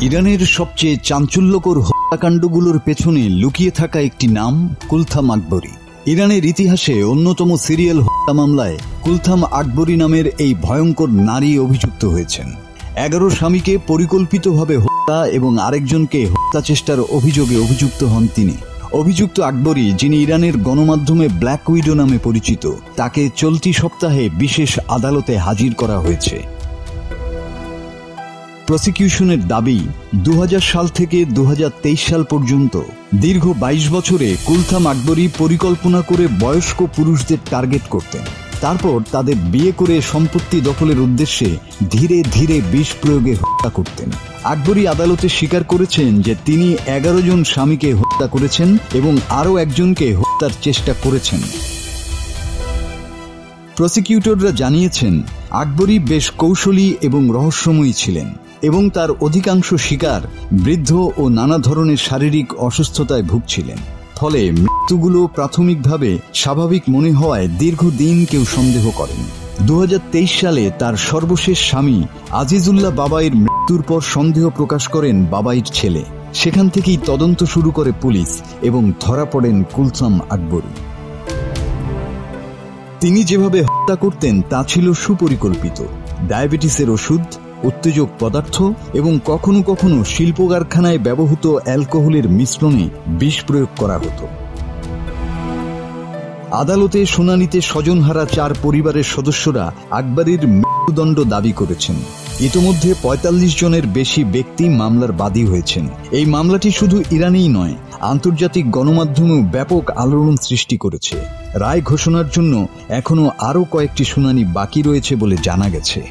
ইরানের সবচেয়ে চাঞ্চল্যকর হত্যাকাণ্ডগুলোর পেছনে লুকিয়ে থাকা একটি নাম কুলথাম আকবরী। ইরানের ইতিহাসে অন্যতম সিরিয়াল হত্যা মামলায় কুলথাম আকবরী নামের এই ভয়ঙ্কর নারী অভিযুক্ত হয়েছেন। 11 স্বামীকে পরিকল্পিতভাবে হত্যা এবং আরেকজনকে হত্যা চেষ্টার অভিযোগে অভিযুক্ত হন তিনি। অভিযুক্ত আকবরী, যিনি ইরানের গণমাধ্যমে ব্ল্যাক উইডো নামে পরিচিত, তাকে চলতি সপ্তাহে বিশেষ আদালতে হাজির করা হয়েছে। প্রসিকিউশনের দাবি, 2000 সাল থেকে 2023 সাল পর্যন্ত দীর্ঘ 22 বছরে কুলথাম আকবরী পরিকল্পনা করে বয়স্ক পুরুষদের টার্গেট করতেন। তারপর তাদের বিয়ে করে সম্পত্তি দখলের উদ্দেশ্যে ধীরে ধীরে বিষ প্রয়োগে হত্যা করতেন। আকবরী আদালতে স্বীকার করেছেন যে তিনি 11 জন স্বামীকে হত্যা করেছেন এবং আরও একজনকে হত্যার চেষ্টা করেছেন। প্রসিকিউটররা জানিয়েছেন, আকবরী বেশ কৌশলী এবং রহস্যময়ী ছিলেন এবং তার অধিকাংশ শিকার বৃদ্ধ ও নানা ধরনের শারীরিক অসুস্থতায় ভুগছিলেন। ফলে মৃত্যুগুলো প্রাথমিকভাবে স্বাভাবিক মনে হওয়ায় দীর্ঘদিন কেউ সন্দেহ করেন। 2023 সালে তার সর্বশেষ স্বামী আজিজুল্লাহ বাবাইর মৃত্যুর পর সন্দেহ প্রকাশ করেন বাবাইর ছেলে। সেখান থেকেই তদন্ত শুরু করে পুলিশ এবং ধরা পড়েন কুলথাম আকবরী। তিনি যেভাবে হত্যা করতেন তা ছিল সুপরিকল্পিত। ডায়াবেটিসের ওষুধ, উত্তেজক পদার্থ এবং কখনো কখনো শিল্প কারখানায় ব্যবহৃত অ্যালকোহলের মিশ্রণে বিষ প্রয়োগ করা হতো। আদালতে শুনানিতে স্বজনহারা 4 পরিবারের সদস্যরা আকবরীর মৃত্যুদণ্ড দাবি করেছেন। ইতোমধ্যে 45 জনের বেশি ব্যক্তি মামলার বাদী হয়েছেন। এই মামলাটি শুধু ইরানেই নয়, আন্তর্জাতিক গণমাধ্যমেও ব্যাপক আলোড়ন সৃষ্টি করেছে। রায় ঘোষণার জন্য এখনো আরও কয়েকটি শুনানি বাকি রয়েছে বলে জানা গেছে।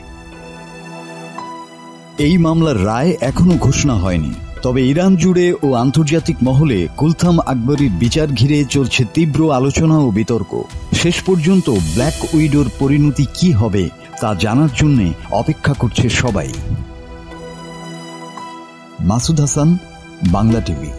এই মামলার রায় এখনো ঘোষণা হয়নি, তবে ইরান জুড়ে ও আন্তর্জাতিক মহলে কুলথাম আকবরীর বিচার ঘিরে চলছে তীব্র আলোচনা ও বিতর্ক। শেষ পর্যন্ত ব্ল্যাক উইডোর পরিণতি কি হবে তা জানার জন্য অপেক্ষা করছে সবাই। মাসুদ হাসান, বাংলা টিভি।